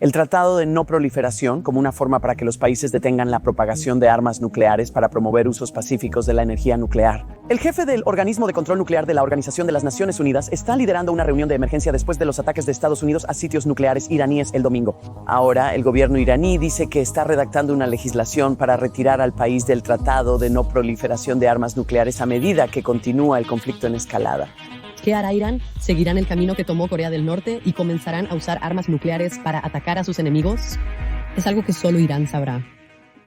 El Tratado de No Proliferación, como una forma para que los países detengan la propagación de armas nucleares para promover usos pacíficos de la energía nuclear. El jefe del Organismo de Control Nuclear de la Organización de las Naciones Unidas está liderando una reunión de emergencia después de los ataques de Estados Unidos a sitios nucleares iraníes el domingo. Ahora, el gobierno iraní dice que está redactando una legislación para retirar al país del Tratado de No Proliferación de armas nucleares a medida que continúa el conflicto en escalada. ¿Qué hará Irán? ¿Seguirán el camino que tomó Corea del Norte y comenzarán a usar armas nucleares para atacar a sus enemigos? Es algo que solo Irán sabrá.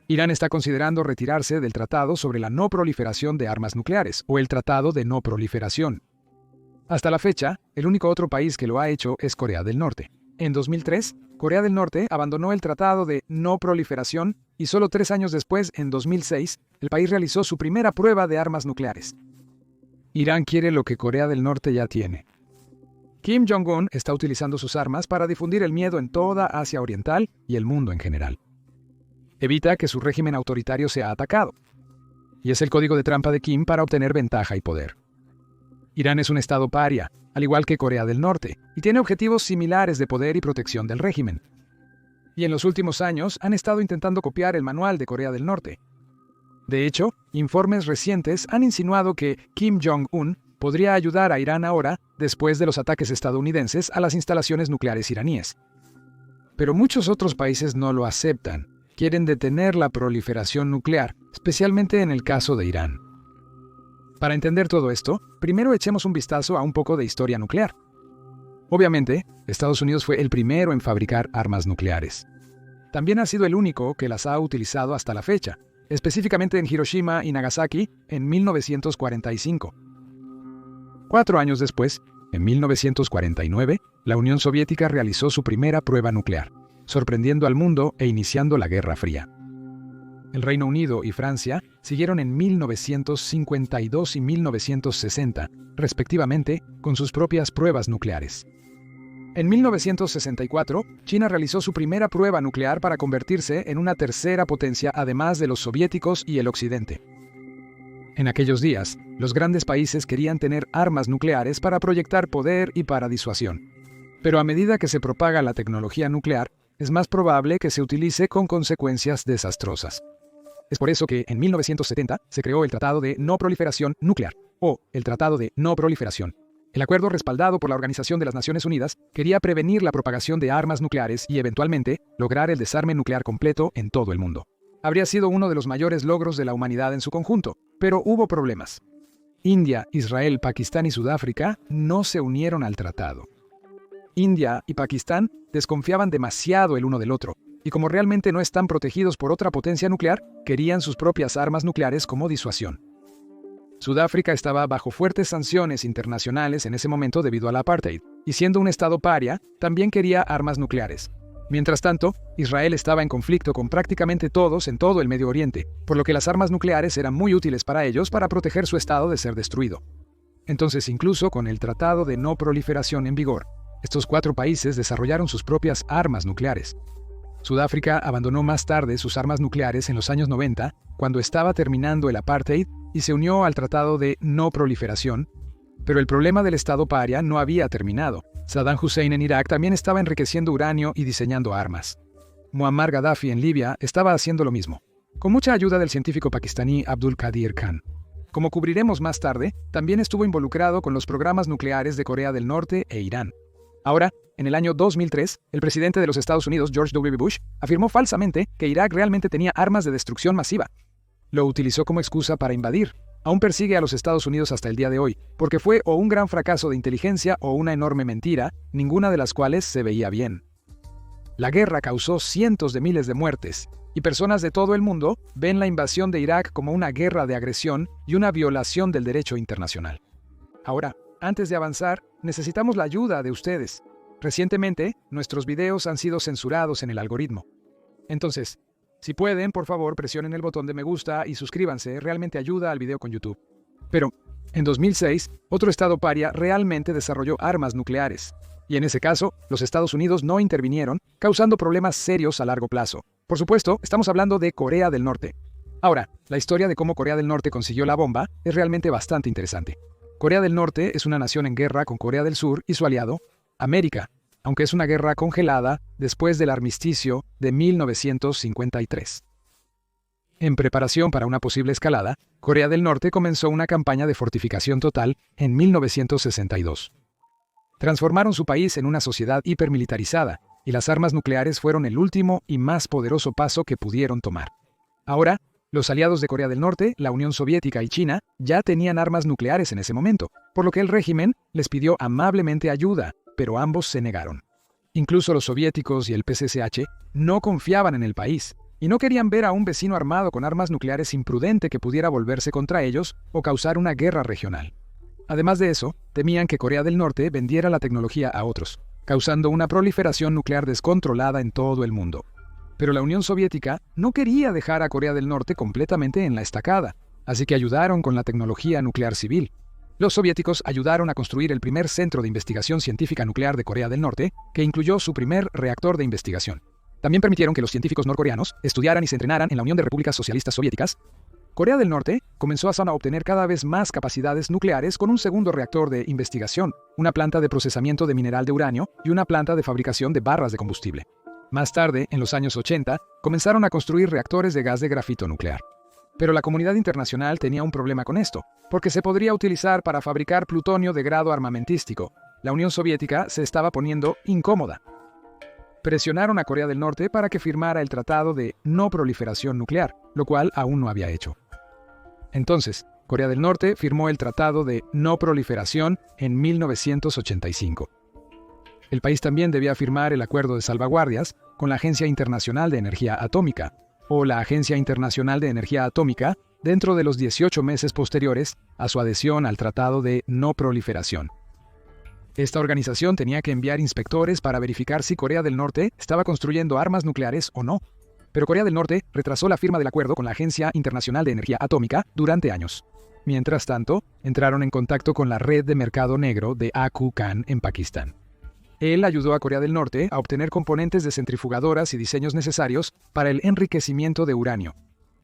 Irán está considerando retirarse del Tratado sobre la No Proliferación de Armas Nucleares, o el Tratado de No Proliferación. Hasta la fecha, el único otro país que lo ha hecho es Corea del Norte. En 2003, Corea del Norte abandonó el Tratado de No Proliferación y solo 3 años después, en 2006, el país realizó su primera prueba de armas nucleares. Irán quiere lo que Corea del Norte ya tiene. Kim Jong-un está utilizando sus armas para difundir el miedo en toda Asia Oriental y el mundo en general. Evita que su régimen autoritario sea atacado. Y es el código de trampa de Kim para obtener ventaja y poder. Irán es un estado paria, al igual que Corea del Norte, y tiene objetivos similares de poder y protección del régimen. Y en los últimos años han estado intentando copiar el manual de Corea del Norte. De hecho, informes recientes han insinuado que Kim Jong-un podría ayudar a Irán ahora, después de los ataques estadounidenses a las instalaciones nucleares iraníes. Pero muchos otros países no lo aceptan. Quieren detener la proliferación nuclear, especialmente en el caso de Irán. Para entender todo esto, primero echemos un vistazo a un poco de historia nuclear. Obviamente, Estados Unidos fue el primero en fabricar armas nucleares. También ha sido el único que las ha utilizado hasta la fecha, específicamente en Hiroshima y Nagasaki en 1945. 4 años después, en 1949, la Unión Soviética realizó su primera prueba nuclear, sorprendiendo al mundo e iniciando la Guerra Fría. El Reino Unido y Francia siguieron en 1952 y 1960, respectivamente, con sus propias pruebas nucleares. En 1964, China realizó su primera prueba nuclear para convertirse en una tercera potencia además de los soviéticos y el Occidente. En aquellos días, los grandes países querían tener armas nucleares para proyectar poder y para disuasión. Pero a medida que se propaga la tecnología nuclear, es más probable que se utilice con consecuencias desastrosas. Es por eso que en 1970 se creó el Tratado de No Proliferación Nuclear, o el Tratado de No Proliferación. El acuerdo, respaldado por la Organización de las Naciones Unidas, quería prevenir la propagación de armas nucleares y, eventualmente, lograr el desarme nuclear completo en todo el mundo. Habría sido uno de los mayores logros de la humanidad en su conjunto, pero hubo problemas. India, Israel, Pakistán y Sudáfrica no se unieron al tratado. India y Pakistán desconfiaban demasiado el uno del otro, y como realmente no están protegidos por otra potencia nuclear, querían sus propias armas nucleares como disuasión. Sudáfrica estaba bajo fuertes sanciones internacionales en ese momento debido al apartheid, y siendo un estado paria, también quería armas nucleares. Mientras tanto, Israel estaba en conflicto con prácticamente todos en todo el Medio Oriente, por lo que las armas nucleares eran muy útiles para ellos para proteger su estado de ser destruido. Entonces, incluso con el Tratado de No Proliferación en vigor, estos 4 países desarrollaron sus propias armas nucleares. Sudáfrica abandonó más tarde sus armas nucleares en los años 90, cuando estaba terminando el apartheid, y se unió al Tratado de No Proliferación, pero el problema del Estado paria no había terminado. Saddam Hussein en Irak también estaba enriqueciendo uranio y diseñando armas. Muammar Gaddafi en Libia estaba haciendo lo mismo, con mucha ayuda del científico pakistaní Abdul Qadir Khan. Como cubriremos más tarde, también estuvo involucrado con los programas nucleares de Corea del Norte e Irán. Ahora, en el año 2003, el presidente de los Estados Unidos, George W. Bush, afirmó falsamente que Irak realmente tenía armas de destrucción masiva. Lo utilizó como excusa para invadir. Aún persigue a los Estados Unidos hasta el día de hoy, porque fue o un gran fracaso de inteligencia o una enorme mentira, ninguna de las cuales se veía bien. La guerra causó cientos de miles de muertes, y personas de todo el mundo ven la invasión de Irak como una guerra de agresión y una violación del derecho internacional. Ahora, antes de avanzar, necesitamos la ayuda de ustedes. Recientemente, nuestros videos han sido censurados en el algoritmo. Entonces, si pueden, por favor, presionen el botón de me gusta y suscríbanse, realmente ayuda al video con YouTube. Pero, en 2006, otro estado paria realmente desarrolló armas nucleares. Y en ese caso, los Estados Unidos no intervinieron, causando problemas serios a largo plazo. Por supuesto, estamos hablando de Corea del Norte. Ahora, la historia de cómo Corea del Norte consiguió la bomba es realmente bastante interesante. Corea del Norte es una nación en guerra con Corea del Sur y su aliado, América. aunque es una guerra congelada después del armisticio de 1953. En preparación para una posible escalada, Corea del Norte comenzó una campaña de fortificación total en 1962. Transformaron su país en una sociedad hipermilitarizada, y las armas nucleares fueron el último y más poderoso paso que pudieron tomar. Ahora, los aliados de Corea del Norte, la Unión Soviética y China, ya tenían armas nucleares en ese momento, por lo que el régimen les pidió amablemente ayuda, pero ambos se negaron. Incluso los soviéticos y el PCCH no confiaban en el país, y no querían ver a un vecino armado con armas nucleares imprudente que pudiera volverse contra ellos o causar una guerra regional. Además de eso, temían que Corea del Norte vendiera la tecnología a otros, causando una proliferación nuclear descontrolada en todo el mundo. Pero la Unión Soviética no quería dejar a Corea del Norte completamente en la estacada, así que ayudaron con la tecnología nuclear civil. Los soviéticos ayudaron a construir el primer centro de investigación científica nuclear de Corea del Norte, que incluyó su primer reactor de investigación. También permitieron que los científicos norcoreanos estudiaran y se entrenaran en la Unión de Repúblicas Socialistas Soviéticas. Corea del Norte comenzó a obtener cada vez más capacidades nucleares con un segundo reactor de investigación, una planta de procesamiento de mineral de uranio y una planta de fabricación de barras de combustible. Más tarde, en los años 80, comenzaron a construir reactores de gas de grafito nuclear. Pero la comunidad internacional tenía un problema con esto, porque se podría utilizar para fabricar plutonio de grado armamentístico. La Unión Soviética se estaba poniendo incómoda. Presionaron a Corea del Norte para que firmara el Tratado de No Proliferación Nuclear, lo cual aún no había hecho. Entonces, Corea del Norte firmó el Tratado de No Proliferación en 1985. El país también debía firmar el Acuerdo de Salvaguardias con la Agencia Internacional de Energía Atómica, o la Agencia Internacional de Energía Atómica, dentro de los 18 meses posteriores a su adhesión al Tratado de No Proliferación. Esta organización tenía que enviar inspectores para verificar si Corea del Norte estaba construyendo armas nucleares o no. Pero Corea del Norte retrasó la firma del acuerdo con la Agencia Internacional de Energía Atómica durante años. Mientras tanto, entraron en contacto con la red de mercado negro de Aku Khan en Pakistán. Él ayudó a Corea del Norte a obtener componentes de centrifugadoras y diseños necesarios para el enriquecimiento de uranio.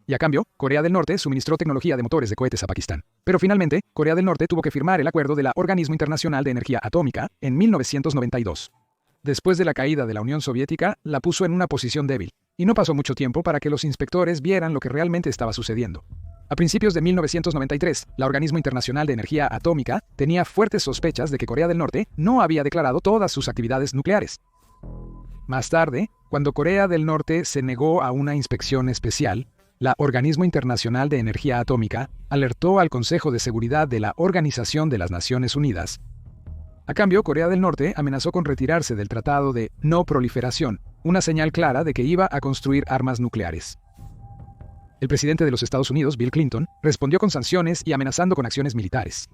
Y a cambio, Corea del Norte suministró tecnología de motores de cohetes a Pakistán. Pero finalmente, Corea del Norte tuvo que firmar el acuerdo del Organismo Internacional de Energía Atómica en 1992. Después de la caída de la Unión Soviética, la puso en una posición débil, y no pasó mucho tiempo para que los inspectores vieran lo que realmente estaba sucediendo. A principios de 1993, el Organismo Internacional de Energía Atómica tenía fuertes sospechas de que Corea del Norte no había declarado todas sus actividades nucleares. Más tarde, cuando Corea del Norte se negó a una inspección especial, el Organismo Internacional de Energía Atómica alertó al Consejo de Seguridad de la Organización de las Naciones Unidas. A cambio, Corea del Norte amenazó con retirarse del Tratado de No Proliferación, una señal clara de que iba a construir armas nucleares. El presidente de los Estados Unidos, Bill Clinton, respondió con sanciones y amenazando con acciones militares.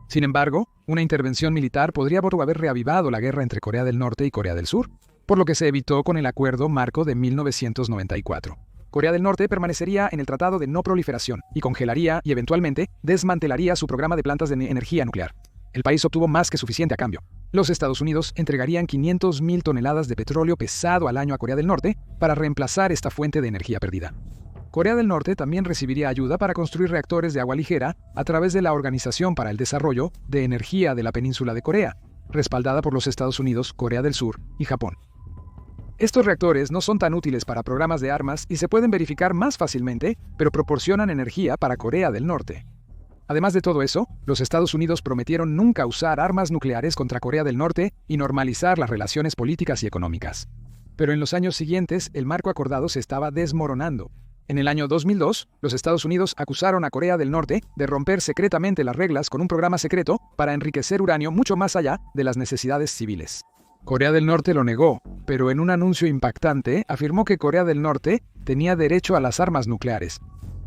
Sin embargo, una intervención militar podría haber reavivado la guerra entre Corea del Norte y Corea del Sur, por lo que se evitó con el Acuerdo Marco de 1994. Corea del Norte permanecería en el Tratado de No Proliferación y congelaría y eventualmente desmantelaría su programa de plantas de energía nuclear. El país obtuvo más que suficiente a cambio. Los Estados Unidos entregarían 500.000 toneladas de petróleo pesado al año a Corea del Norte para reemplazar esta fuente de energía perdida. Corea del Norte también recibiría ayuda para construir reactores de agua ligera a través de la Organización para el Desarrollo de Energía de la Península de Corea, respaldada por los Estados Unidos, Corea del Sur y Japón. Estos reactores no son tan útiles para programas de armas y se pueden verificar más fácilmente, pero proporcionan energía para Corea del Norte. Además de todo eso, los Estados Unidos prometieron nunca usar armas nucleares contra Corea del Norte y normalizar las relaciones políticas y económicas. Pero en los años siguientes, el marco acordado se estaba desmoronando. En el año 2002, los Estados Unidos acusaron a Corea del Norte de romper secretamente las reglas con un programa secreto para enriquecer uranio mucho más allá de las necesidades civiles. Corea del Norte lo negó, pero en un anuncio impactante afirmó que Corea del Norte tenía derecho a las armas nucleares.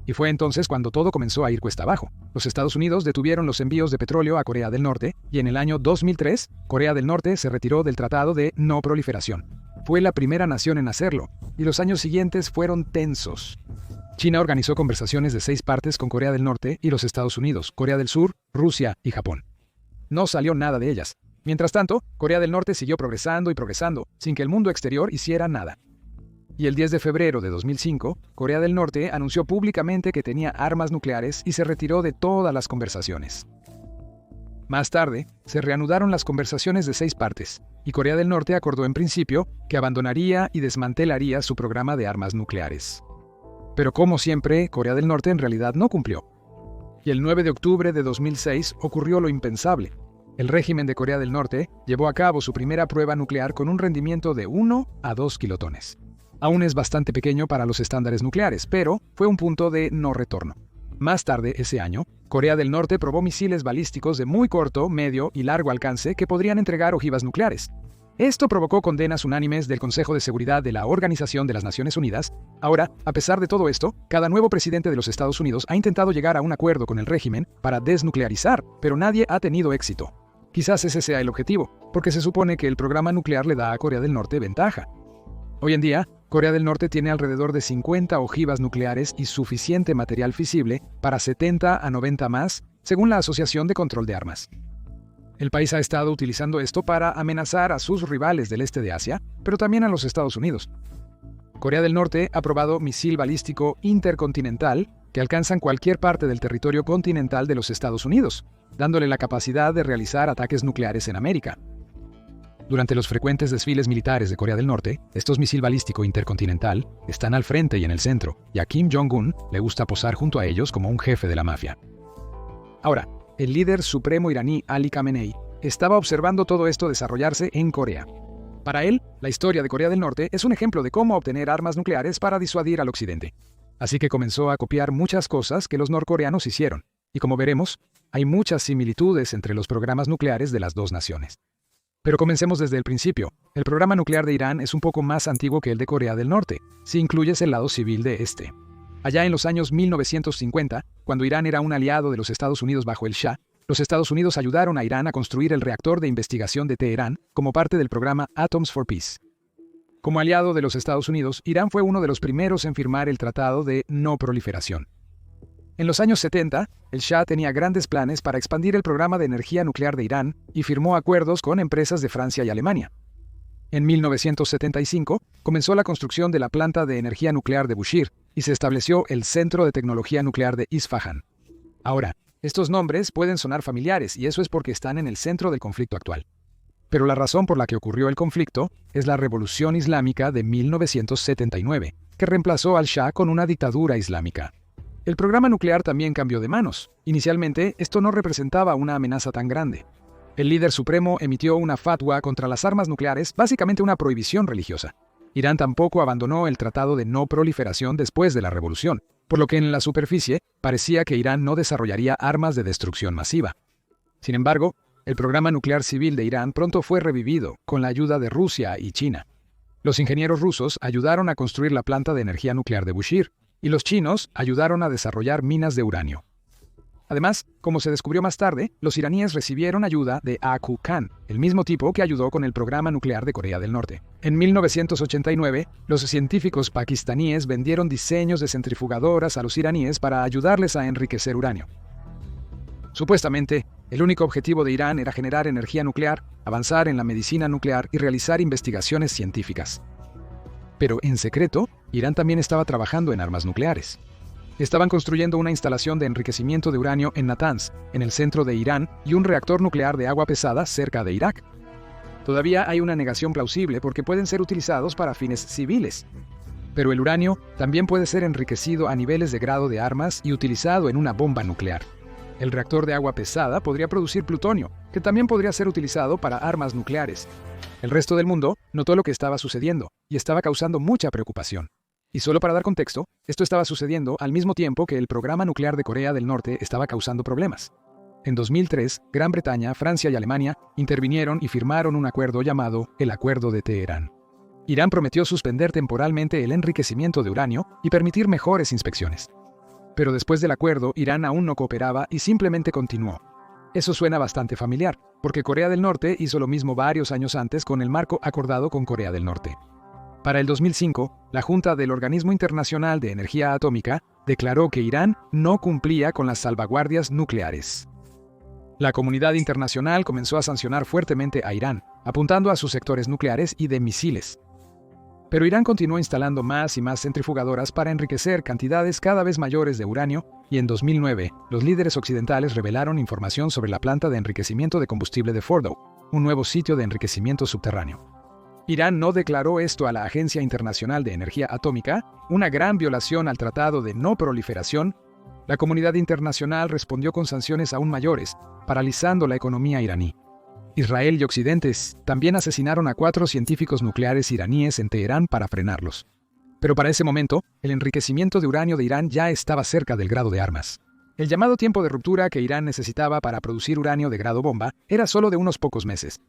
Y fue entonces cuando todo comenzó a ir cuesta abajo. Los Estados Unidos detuvieron los envíos de petróleo a Corea del Norte y en el año 2003, Corea del Norte se retiró del Tratado de No Proliferación. Fue la primera nación en hacerlo, y los años siguientes fueron tensos. China organizó conversaciones de 6 partes con Corea del Norte y los Estados Unidos, Corea del Sur, Rusia y Japón. No salió nada de ellas. Mientras tanto, Corea del Norte siguió progresando y progresando, sin que el mundo exterior hiciera nada. Y el 10 de febrero de 2005, Corea del Norte anunció públicamente que tenía armas nucleares y se retiró de todas las conversaciones. Más tarde, se reanudaron las conversaciones de 6 partes, y Corea del Norte acordó en principio que abandonaría y desmantelaría su programa de armas nucleares. Pero como siempre, Corea del Norte en realidad no cumplió. Y el 9 de octubre de 2006 ocurrió lo impensable. El régimen de Corea del Norte llevó a cabo su primera prueba nuclear con un rendimiento de 1 a 2 kilotones. Aún es bastante pequeño para los estándares nucleares, pero fue un punto de no retorno. Más tarde ese año, Corea del Norte probó misiles balísticos de muy corto, medio y largo alcance que podrían entregar ojivas nucleares. Esto provocó condenas unánimes del Consejo de Seguridad de la Organización de las Naciones Unidas. Ahora, a pesar de todo esto, cada nuevo presidente de los Estados Unidos ha intentado llegar a un acuerdo con el régimen para desnuclearizar, pero nadie ha tenido éxito. Quizás ese sea el objetivo, porque se supone que el programa nuclear le da a Corea del Norte ventaja. Hoy en día, Corea del Norte tiene alrededor de 50 ojivas nucleares y suficiente material fisible para 70 a 90 más, según la Asociación de Control de Armas. El país ha estado utilizando esto para amenazar a sus rivales del este de Asia, pero también a los Estados Unidos. Corea del Norte ha probado misil balístico intercontinental que alcanzan cualquier parte del territorio continental de los Estados Unidos, dándole la capacidad de realizar ataques nucleares en América. Durante los frecuentes desfiles militares de Corea del Norte, estos misil balístico intercontinental están al frente y en el centro, y a Kim Jong-un le gusta posar junto a ellos como un jefe de la mafia. Ahora, el líder supremo iraní Ali Khamenei estaba observando todo esto desarrollarse en Corea. Para él, la historia de Corea del Norte es un ejemplo de cómo obtener armas nucleares para disuadir al occidente. Así que comenzó a copiar muchas cosas que los norcoreanos hicieron. Y como veremos, hay muchas similitudes entre los programas nucleares de las dos naciones. Pero comencemos desde el principio. El programa nuclear de Irán es un poco más antiguo que el de Corea del Norte, si incluyes el lado civil de este. Allá en los años 1950, cuando Irán era un aliado de los Estados Unidos bajo el Shah, los Estados Unidos ayudaron a Irán a construir el reactor de investigación de Teherán como parte del programa Atoms for Peace. Como aliado de los Estados Unidos, Irán fue uno de los primeros en firmar el Tratado de No Proliferación. En los años 70, el Shah tenía grandes planes para expandir el programa de energía nuclear de Irán y firmó acuerdos con empresas de Francia y Alemania. En 1975, comenzó la construcción de la planta de energía nuclear de Bushehr y se estableció el Centro de Tecnología Nuclear de Isfahan. Ahora, estos nombres pueden sonar familiares y eso es porque están en el centro del conflicto actual. Pero la razón por la que ocurrió el conflicto es la Revolución Islámica de 1979, que reemplazó al Shah con una dictadura islámica. El programa nuclear también cambió de manos. Inicialmente, esto no representaba una amenaza tan grande. El líder supremo emitió una fatwa contra las armas nucleares, básicamente una prohibición religiosa. Irán tampoco abandonó el Tratado de No Proliferación después de la revolución, por lo que en la superficie parecía que Irán no desarrollaría armas de destrucción masiva. Sin embargo, el programa nuclear civil de Irán pronto fue revivido con la ayuda de Rusia y China. Los ingenieros rusos ayudaron a construir la planta de energía nuclear de Bushehr, y los chinos ayudaron a desarrollar minas de uranio. Además, como se descubrió más tarde, los iraníes recibieron ayuda de Aku Khan, el mismo tipo que ayudó con el programa nuclear de Corea del Norte. En 1989, los científicos pakistaníes vendieron diseños de centrifugadoras a los iraníes para ayudarles a enriquecer uranio. Supuestamente, el único objetivo de Irán era generar energía nuclear, avanzar en la medicina nuclear y realizar investigaciones científicas. Pero en secreto, Irán también estaba trabajando en armas nucleares. Estaban construyendo una instalación de enriquecimiento de uranio en Natanz, en el centro de Irán, y un reactor nuclear de agua pesada cerca de Irak. Todavía hay una negación plausible porque pueden ser utilizados para fines civiles. Pero el uranio también puede ser enriquecido a niveles de grado de armas y utilizado en una bomba nuclear. El reactor de agua pesada podría producir plutonio, que también podría ser utilizado para armas nucleares. El resto del mundo notó lo que estaba sucediendo y estaba causando mucha preocupación. Y solo para dar contexto, esto estaba sucediendo al mismo tiempo que el programa nuclear de Corea del Norte estaba causando problemas. En 2003, Gran Bretaña, Francia y Alemania intervinieron y firmaron un acuerdo llamado el Acuerdo de Teherán. Irán prometió suspender temporalmente el enriquecimiento de uranio y permitir mejores inspecciones. Pero después del acuerdo, Irán aún no cooperaba y simplemente continuó. Eso suena bastante familiar, porque Corea del Norte hizo lo mismo varios años antes con el marco acordado con Corea del Norte. Para el 2005, la Junta del Organismo Internacional de Energía Atómica declaró que Irán no cumplía con las salvaguardias nucleares. La comunidad internacional comenzó a sancionar fuertemente a Irán, apuntando a sus sectores nucleares y de misiles. Pero Irán continuó instalando más y más centrifugadoras para enriquecer cantidades cada vez mayores de uranio, y en 2009, los líderes occidentales revelaron información sobre la planta de enriquecimiento de combustible de Fordow. un nuevo sitio de enriquecimiento subterráneo. Irán no declaró esto a la Agencia Internacional de Energía Atómica, una gran violación al Tratado de No Proliferación. La comunidad internacional respondió con sanciones aún mayores, paralizando la economía iraní. Israel y Occidente también asesinaron a 4 científicos nucleares iraníes en Teherán para frenarlos. Pero para ese momento, el enriquecimiento de uranio de Irán ya estaba cerca del grado de armas. El llamado tiempo de ruptura que Irán necesitaba para producir uranio de grado bomba era solo de unos pocos meses.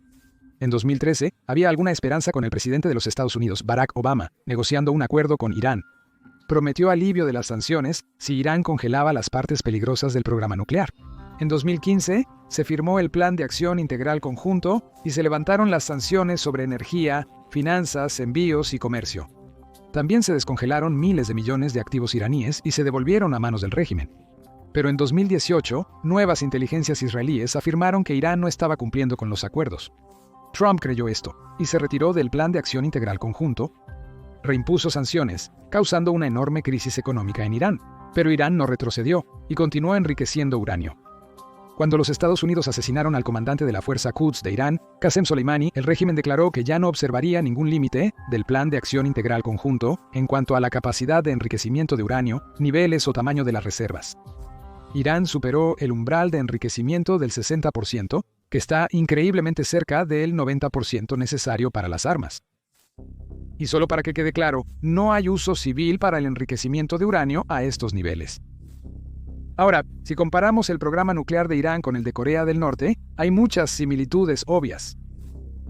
En 2013, había alguna esperanza con el presidente de los Estados Unidos, Barack Obama, negociando un acuerdo con Irán. Prometió alivio de las sanciones si Irán congelaba las partes peligrosas del programa nuclear. En 2015, se firmó el Plan de Acción Integral Conjunto y se levantaron las sanciones sobre energía, finanzas, envíos y comercio. También se descongelaron miles de millones de activos iraníes y se devolvieron a manos del régimen. Pero en 2018, nuevas inteligencias israelíes afirmaron que Irán no estaba cumpliendo con los acuerdos. Trump creyó esto y se retiró del Plan de Acción Integral Conjunto, reimpuso sanciones, causando una enorme crisis económica en Irán. Pero Irán no retrocedió y continuó enriqueciendo uranio. Cuando los Estados Unidos asesinaron al comandante de la Fuerza Quds de Irán, Qasem Soleimani, el régimen declaró que ya no observaría ningún límite del Plan de Acción Integral Conjunto en cuanto a la capacidad de enriquecimiento de uranio, niveles o tamaño de las reservas. Irán superó el umbral de enriquecimiento del 60%, que está increíblemente cerca del 90% necesario para las armas. Y solo para que quede claro, no hay uso civil para el enriquecimiento de uranio a estos niveles. Ahora, si comparamos el programa nuclear de Irán con el de Corea del Norte, hay muchas similitudes obvias.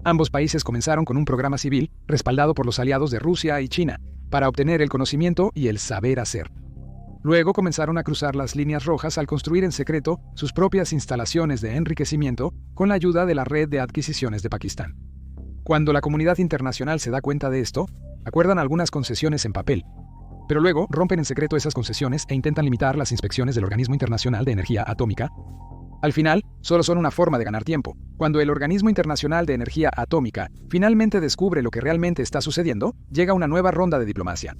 Ambos países comenzaron con un programa civil respaldado por los aliados de Rusia y China para obtener el conocimiento y el saber hacer. Luego comenzaron a cruzar las líneas rojas al construir en secreto sus propias instalaciones de enriquecimiento con la ayuda de la red de adquisiciones de Pakistán. Cuando la comunidad internacional se da cuenta de esto, acuerdan algunas concesiones en papel, pero luego rompen en secreto esas concesiones e intentan limitar las inspecciones del Organismo Internacional de Energía Atómica. Al final, solo son una forma de ganar tiempo. Cuando el Organismo Internacional de Energía Atómica finalmente descubre lo que realmente está sucediendo, llega una nueva ronda de diplomacia.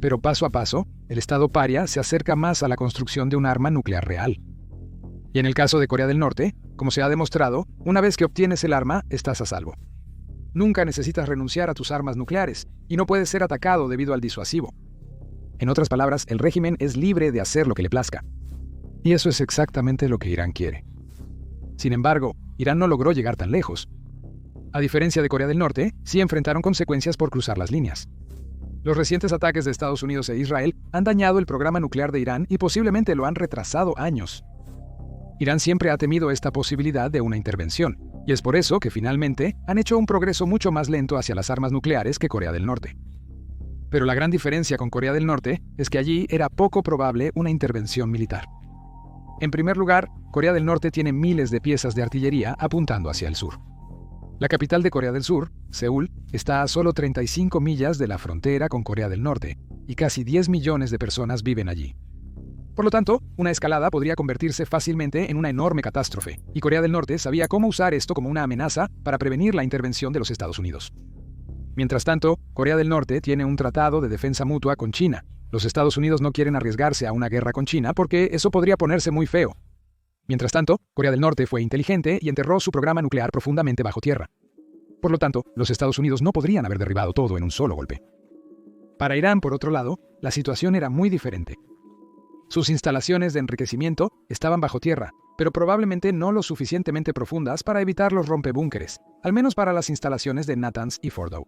Pero paso a paso, el Estado paria se acerca más a la construcción de un arma nuclear real. Y en el caso de Corea del Norte, como se ha demostrado, una vez que obtienes el arma, estás a salvo. Nunca necesitas renunciar a tus armas nucleares, y no puedes ser atacado debido al disuasivo. En otras palabras, el régimen es libre de hacer lo que le plazca. Y eso es exactamente lo que Irán quiere. Sin embargo, Irán no logró llegar tan lejos. A diferencia de Corea del Norte, sí enfrentaron consecuencias por cruzar las líneas. Los recientes ataques de Estados Unidos e Israel han dañado el programa nuclear de Irán y posiblemente lo han retrasado años. Irán siempre ha temido esta posibilidad de una intervención, y es por eso que finalmente han hecho un progreso mucho más lento hacia las armas nucleares que Corea del Norte. Pero la gran diferencia con Corea del Norte es que allí era poco probable una intervención militar. En primer lugar, Corea del Norte tiene miles de piezas de artillería apuntando hacia el sur. La capital de Corea del Sur, Seúl, está a solo 35 millas de la frontera con Corea del Norte, y casi 10 millones de personas viven allí. Por lo tanto, una escalada podría convertirse fácilmente en una enorme catástrofe, y Corea del Norte sabía cómo usar esto como una amenaza para prevenir la intervención de los Estados Unidos. Mientras tanto, Corea del Norte tiene un tratado de defensa mutua con China. Los Estados Unidos no quieren arriesgarse a una guerra con China porque eso podría ponerse muy feo. Mientras tanto, Corea del Norte fue inteligente y enterró su programa nuclear profundamente bajo tierra. Por lo tanto, los Estados Unidos no podrían haber derribado todo en un solo golpe. Para Irán, por otro lado, la situación era muy diferente. Sus instalaciones de enriquecimiento estaban bajo tierra, pero probablemente no lo suficientemente profundas para evitar los rompebúnkeres, al menos para las instalaciones de Natanz y Fordow.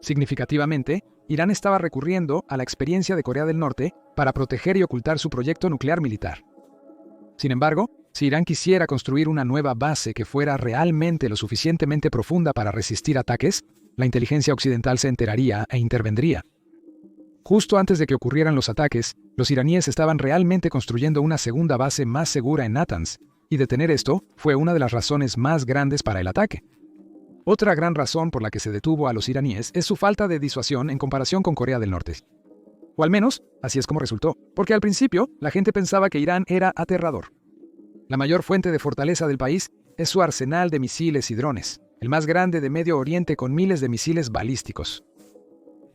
Significativamente, Irán estaba recurriendo a la experiencia de Corea del Norte para proteger y ocultar su proyecto nuclear militar. Sin embargo, si Irán quisiera construir una nueva base que fuera realmente lo suficientemente profunda para resistir ataques, la inteligencia occidental se enteraría e intervendría. Justo antes de que ocurrieran los ataques, los iraníes estaban realmente construyendo una segunda base más segura en Natanz, y detener esto fue una de las razones más grandes para el ataque. Otra gran razón por la que se detuvo a los iraníes es su falta de disuasión en comparación con Corea del Norte. O al menos, así es como resultó, porque al principio la gente pensaba que Irán era aterrador. La mayor fuente de fortaleza del país es su arsenal de misiles y drones, el más grande de Medio Oriente con miles de misiles balísticos.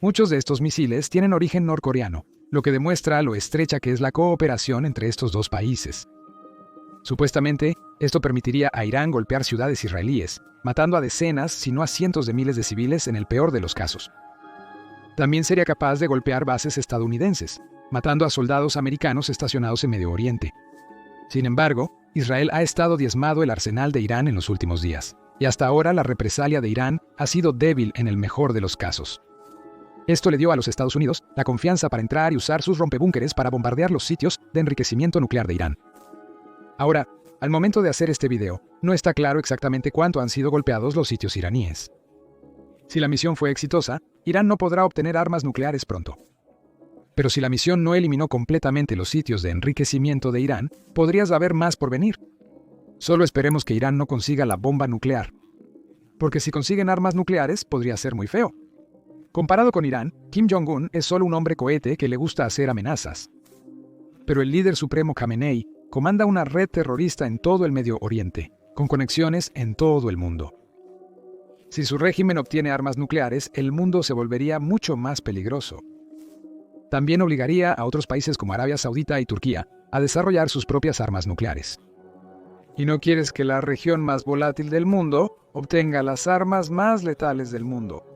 Muchos de estos misiles tienen origen norcoreano, lo que demuestra lo estrecha que es la cooperación entre estos dos países. Supuestamente, esto permitiría a Irán golpear ciudades israelíes, matando a decenas, si no a cientos de miles de civiles en el peor de los casos. También sería capaz de golpear bases estadounidenses, matando a soldados americanos estacionados en Medio Oriente. Sin embargo, Israel ha estado diezmado el arsenal de Irán en los últimos días, y hasta ahora la represalia de Irán ha sido débil en el mejor de los casos. Esto le dio a los Estados Unidos la confianza para entrar y usar sus rompebúnkeres para bombardear los sitios de enriquecimiento nuclear de Irán. Ahora, al momento de hacer este video, no está claro exactamente cuánto han sido golpeados los sitios iraníes. Si la misión fue exitosa, Irán no podrá obtener armas nucleares pronto. Pero si la misión no eliminó completamente los sitios de enriquecimiento de Irán, podrías haber más por venir. Solo esperemos que Irán no consiga la bomba nuclear. Porque si consiguen armas nucleares, podría ser muy feo. Comparado con Irán, Kim Jong-un es solo un hombre cohete que le gusta hacer amenazas. Pero el líder supremo Khamenei comanda una red terrorista en todo el Medio Oriente, con conexiones en todo el mundo. Si su régimen obtiene armas nucleares, el mundo se volvería mucho más peligroso. También obligaría a otros países como Arabia Saudita y Turquía a desarrollar sus propias armas nucleares. Y no quieres que la región más volátil del mundo obtenga las armas más letales del mundo.